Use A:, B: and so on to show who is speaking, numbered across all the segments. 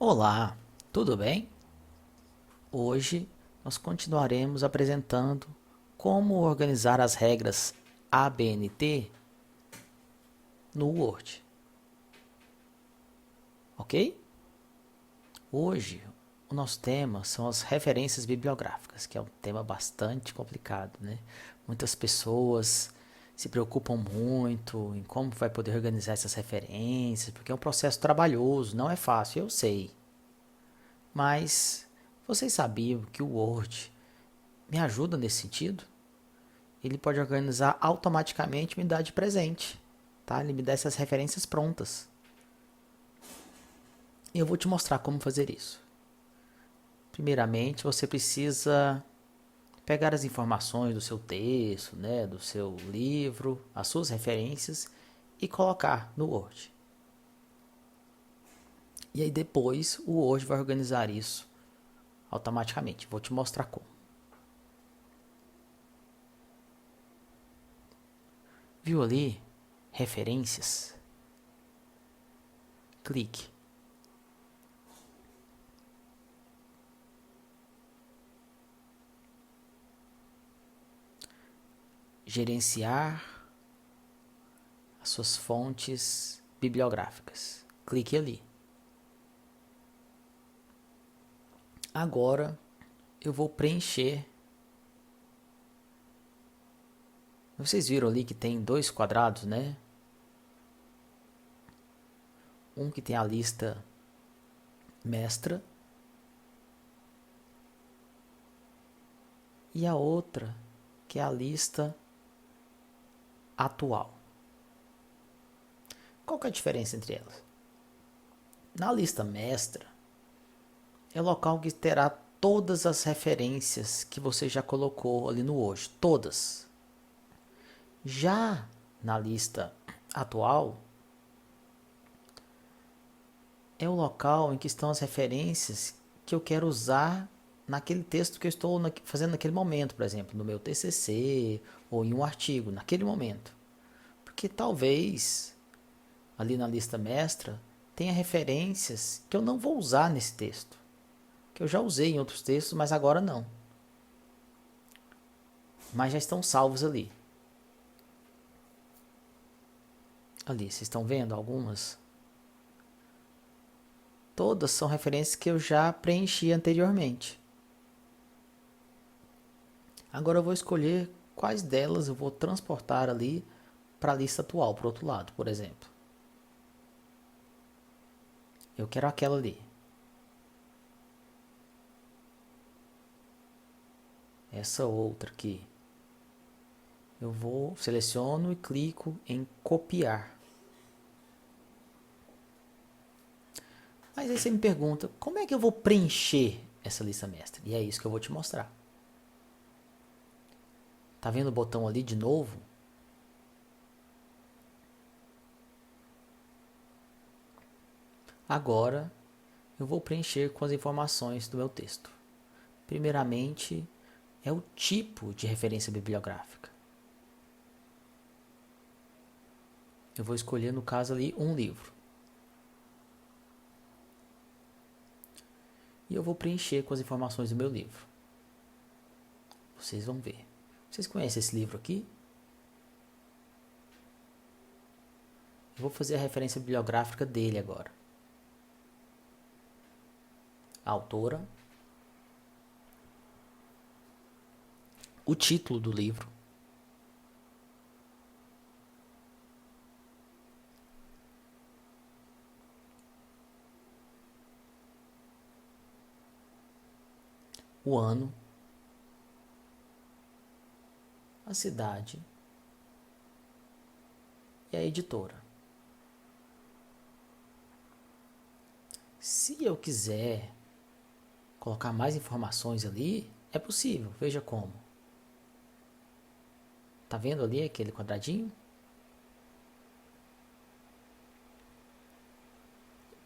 A: Olá, tudo bem? Hoje nós continuaremos apresentando como organizar as regras ABNT no Word, ok? Hoje o nosso tema são as referências bibliográficas, que é um tema bastante complicado, né? Muitas pessoas se preocupam muito em como vai poder organizar essas referências, porque é um processo trabalhoso, não é fácil, eu sei. Mas vocês sabiam que o Word me ajuda nesse sentido? Ele pode organizar automaticamente e me dar de presente, tá? Ele me dá essas referências prontas. E eu vou te mostrar como fazer isso. Primeiramente, você precisa pegar as informações do seu texto, né, do seu livro, as suas referências e colocar no Word. E aí depois o Word vai organizar isso automaticamente. Vou te mostrar como. Viu ali? Referências. Clique. Gerenciar as suas fontes bibliográficas. Clique ali. Agora eu vou preencher. Vocês viram ali que tem dois quadrados, né? Um que tem a lista mestra e a outra que é a lista atual. Qual que é a diferença entre elas? Na lista mestra é o local que terá todas as referências que você já colocou ali no Word, todas. Já na lista atual é o local em que estão as referências que eu quero usar naquele texto que eu estou fazendo naquele momento, por exemplo, no meu TCC ou em um artigo, naquele momento. Porque talvez ali na lista mestra tenha referências que eu não vou usar nesse texto, que eu já usei em outros textos, mas agora não. Mas já estão salvos ali. Ali, vocês estão vendo algumas? Todas são referências que eu já preenchi anteriormente. Agora eu vou escolher quais delas eu vou transportar ali para a lista atual, para o outro lado, por exemplo. Eu quero aquela ali. Essa outra aqui. Eu vou, seleciono e clico em copiar. Mas aí você me pergunta, como é que eu vou preencher essa lista mestra? E é isso que eu vou te mostrar. Tá vendo o botão ali de novo? Agora eu vou preencher com as informações do meu texto. Primeiramente, é o tipo de referência bibliográfica. Eu vou escolher, no caso ali, um livro. E eu vou preencher com as informações do meu livro. Vocês vão ver. Vocês conhecem esse livro aqui? Eu vou fazer a referência bibliográfica dele agora. A autora, o título do livro, o ano, a cidade e a editora. Se eu quiser colocar mais informações ali, é possível. Veja como. Tá vendo ali aquele quadradinho?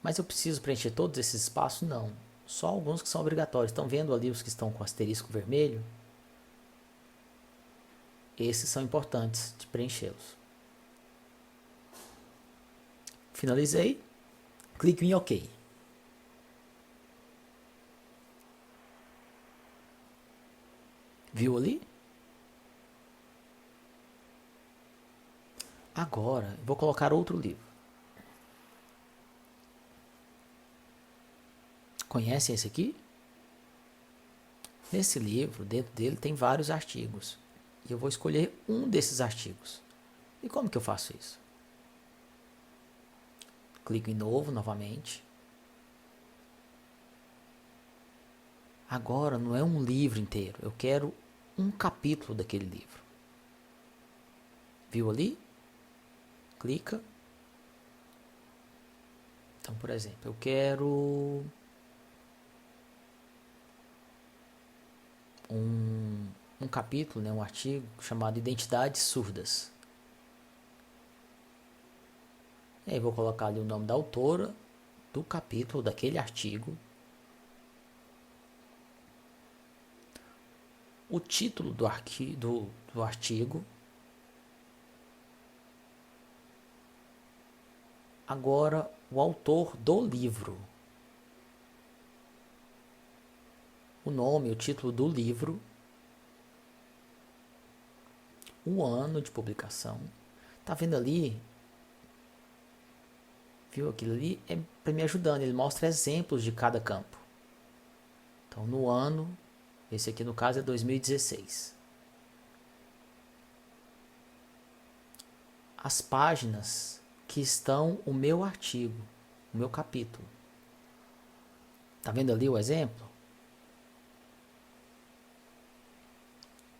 A: Mas eu preciso preencher todos esses espaços? Não. Só alguns que são obrigatórios. Estão vendo ali os que estão com asterisco vermelho? Esses são importantes de preenchê-los. Finalizei. Clique em OK. Viu ali? Agora, eu vou colocar outro livro. Conhecem esse aqui? Nesse livro, dentro dele, tem vários artigos. E eu vou escolher um desses artigos. E como que eu faço isso? Clico em novo, novamente. Agora não é um livro inteiro. Eu quero um capítulo daquele livro. Viu ali? Clica. Então, por exemplo, eu quero um capítulo, né, um artigo chamado Identidades Surdas. E aí vou colocar ali o nome da autora, do capítulo, daquele artigo, o título do artigo. Agora, o autor do livro. O nome, o título do livro. O ano de publicação. Tá vendo ali? Viu? Aquilo ali é para me ajudando. Ele mostra exemplos de cada campo. Então, no ano, esse aqui no caso é 2016. As páginas que estão o meu artigo, o meu capítulo. Tá vendo ali o exemplo?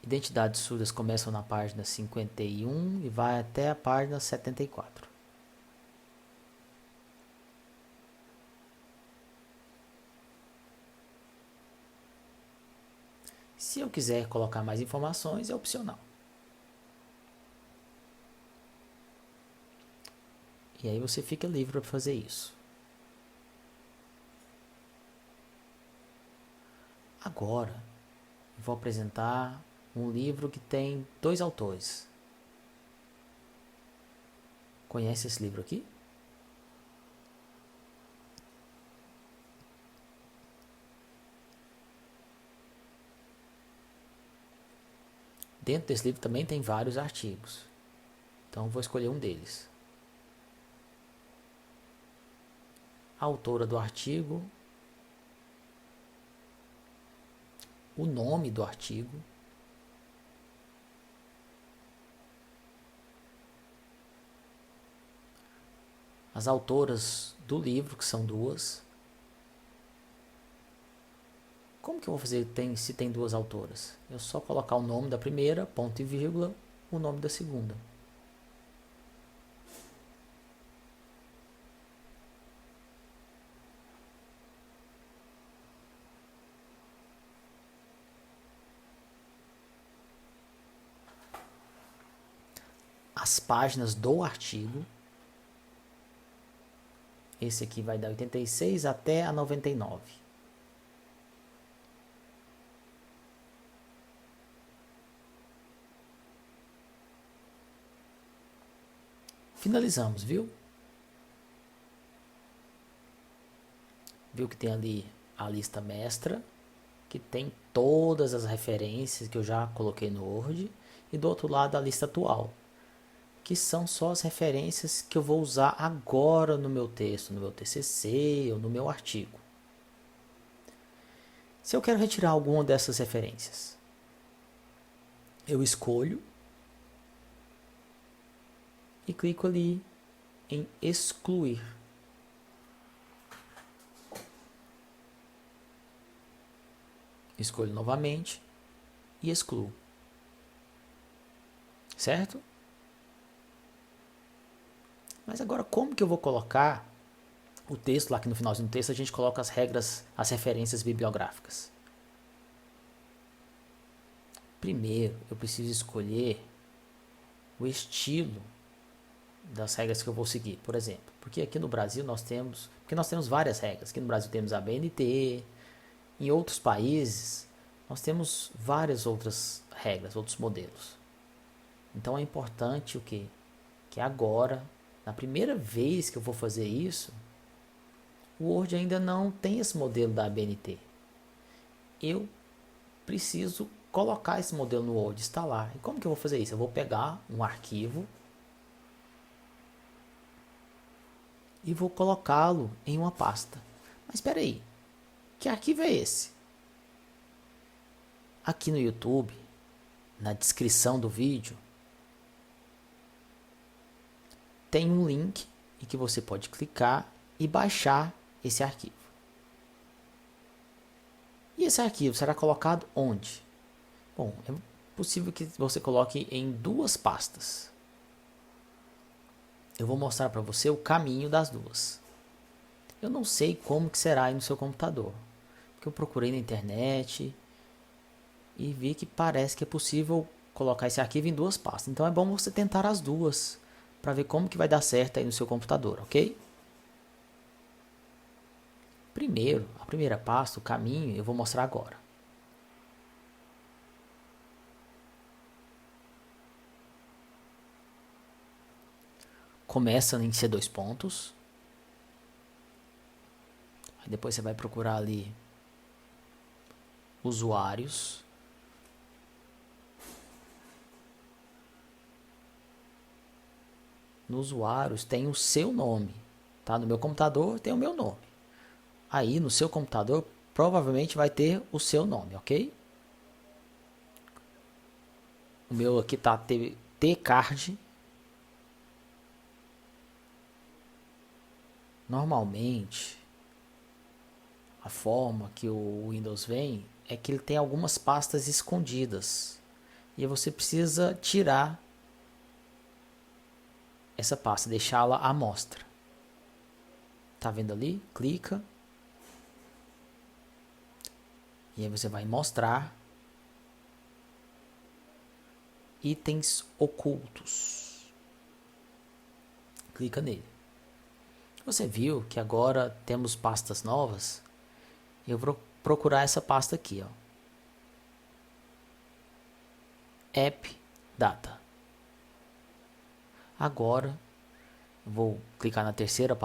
A: Identidades surdas começam na página 51 e vai até a página 74. Se eu quiser colocar mais informações, é opcional. E aí você fica livre para fazer isso. Agora, eu vou apresentar um livro que tem 2 autores. Conhece esse livro aqui? Dentro desse livro também tem vários artigos. Então vou escolher um deles. A autora do artigo, o nome do artigo, as autoras do livro, que são 2. Como que eu vou fazer se tem 2 autoras? Eu só colocar o nome da primeira, ponto e vírgula, o nome da segunda. As páginas do artigo. Esse aqui vai da 86 até a 99. Finalizamos, viu? Viu que tem ali a lista mestra, que tem todas as referências que eu já coloquei no Word, e do outro lado a lista atual, que são só as referências que eu vou usar agora no meu texto, no meu TCC ou no meu artigo. Se eu quero retirar alguma dessas referências, eu escolho e clico ali em excluir. Escolho novamente e excluo. Certo? Mas agora como que eu vou colocar o texto, lá que no finalzinho do texto a gente coloca as regras, as referências bibliográficas. Primeiro, eu preciso escolher o estilo das regras que eu vou seguir, por exemplo. Porque aqui no Brasil nós temos várias regras. Aqui no Brasil temos a BNT, em outros países nós temos várias outras regras, outros modelos. Então é importante o quê? Que agora, na primeira vez que eu vou fazer isso, o Word ainda não tem esse modelo da ABNT. Eu preciso colocar esse modelo no Word, instalar. E como que eu vou fazer isso? Eu vou pegar um arquivo e vou colocá-lo em uma pasta. Mas espera aí, que arquivo é esse? Aqui no YouTube, na descrição do vídeo, tem um link em que você pode clicar e baixar esse arquivo. E esse arquivo será colocado onde? Bom, é possível que você coloque em duas pastas. Eu vou mostrar para você o caminho das duas. Eu não sei como que será aí no seu computador, porque eu procurei na internet e vi que parece que é possível colocar esse arquivo em duas pastas. Então é bom você tentar as duas para ver como que vai dar certo aí no seu computador, ok? Primeiro, a primeira pasta, o caminho, eu vou mostrar agora. Começa em C2 pontos. Aí depois você vai procurar ali usuários. No usuários tem o seu nome, tá? No meu computador tem o meu nome. Aí no seu computador provavelmente vai ter o seu nome, ok? O meu aqui tá T-Card. Normalmente, a forma que o Windows vem é que ele tem algumas pastas escondidas. E você precisa tirar essa pasta, deixá-la à mostra. Tá vendo ali? Clica. E aí você vai mostrar itens ocultos. Clica nele. Você viu que agora temos pastas novas? Eu vou procurar essa pasta aqui, ó. App Data. Agora vou clicar na terceira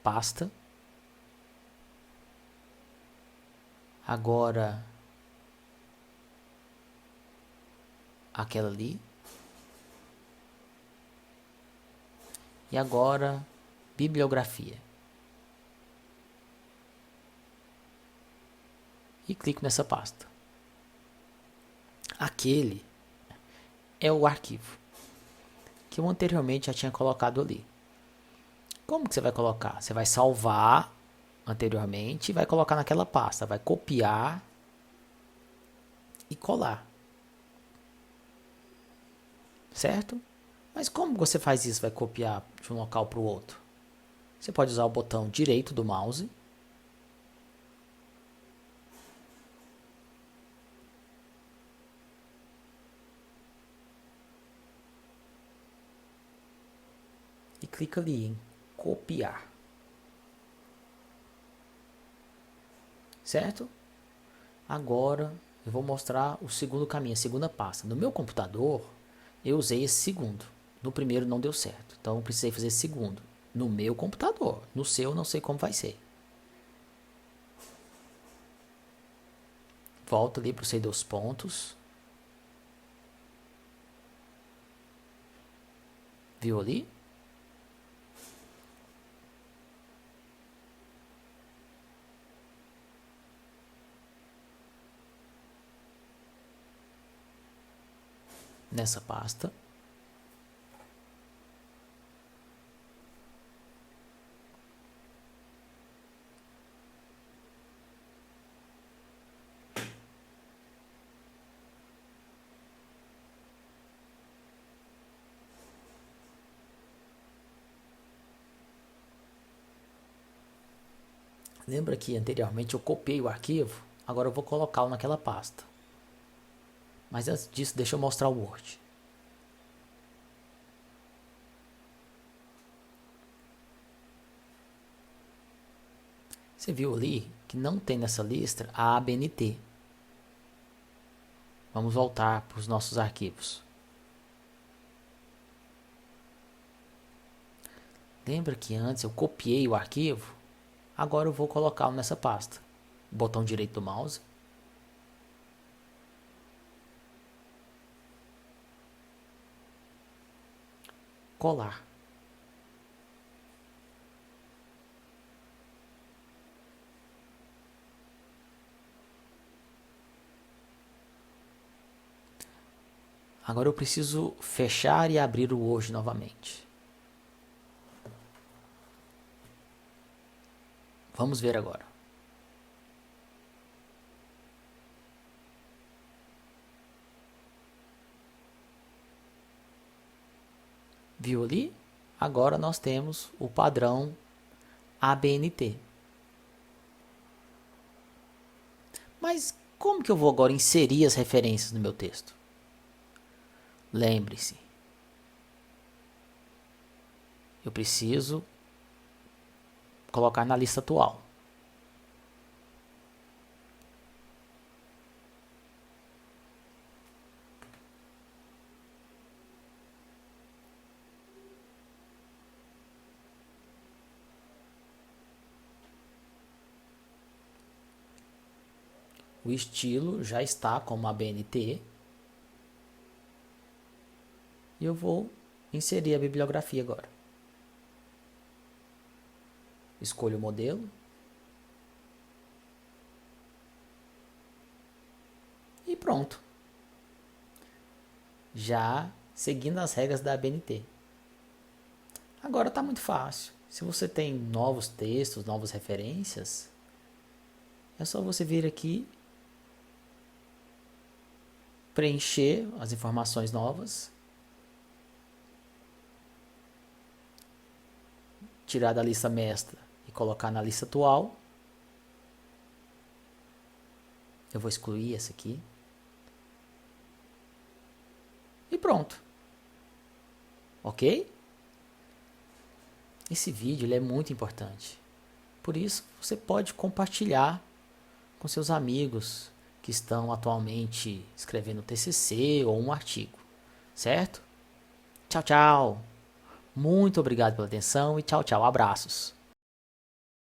A: pasta. Agora aquela ali. E agora bibliografia. E clico nessa pasta. Aquele é o arquivo que eu anteriormente já tinha colocado ali. Como que você vai colocar? Você vai salvar anteriormente e vai colocar naquela pasta. Vai copiar e colar. Certo? Mas como você faz isso? Vai copiar de um local para o outro? Você pode usar o botão direito do mouse. E clica ali em copiar. Certo? Agora eu vou mostrar o segundo caminho, a segunda pasta. No meu computador, eu usei esse segundo. No primeiro não deu certo. Então eu precisei fazer esse segundo. No meu computador. No seu eu não sei como vai ser. Volta ali para o C2 pontos. Viu ali? Nessa pasta. Lembra que anteriormente eu copiei o arquivo? Agora eu vou colocá-lo naquela pasta. Mas antes disso, deixa eu mostrar o Word. Você viu ali que não tem nessa lista a ABNT. Vamos voltar para os nossos arquivos. Lembra que antes eu copiei o arquivo? Agora eu vou colocá-lo nessa pasta. Botão direito do mouse. colar. Agora eu preciso fechar e abrir o Word novamente. Vamos ver agora. Viu ali? Agora nós temos o padrão ABNT. Mas como que eu vou agora inserir as referências no meu texto? Lembre-se, eu preciso colocar na lista atual. O estilo já está como ABNT. E eu vou inserir a bibliografia agora. Escolho o modelo. E pronto. Já seguindo as regras da ABNT. Agora está muito fácil. Se você tem novos textos, novas referências, é só você vir aqui, preencher as informações novas, tirar da lista mestra e colocar na lista atual. Eu vou excluir essa aqui. E pronto. Ok? Esse vídeo ele é muito importante. Por isso, você pode compartilhar com seus amigos que estão atualmente escrevendo TCC ou um artigo. Certo? Tchau, tchau. Muito obrigado pela atenção e tchau, tchau. Abraços.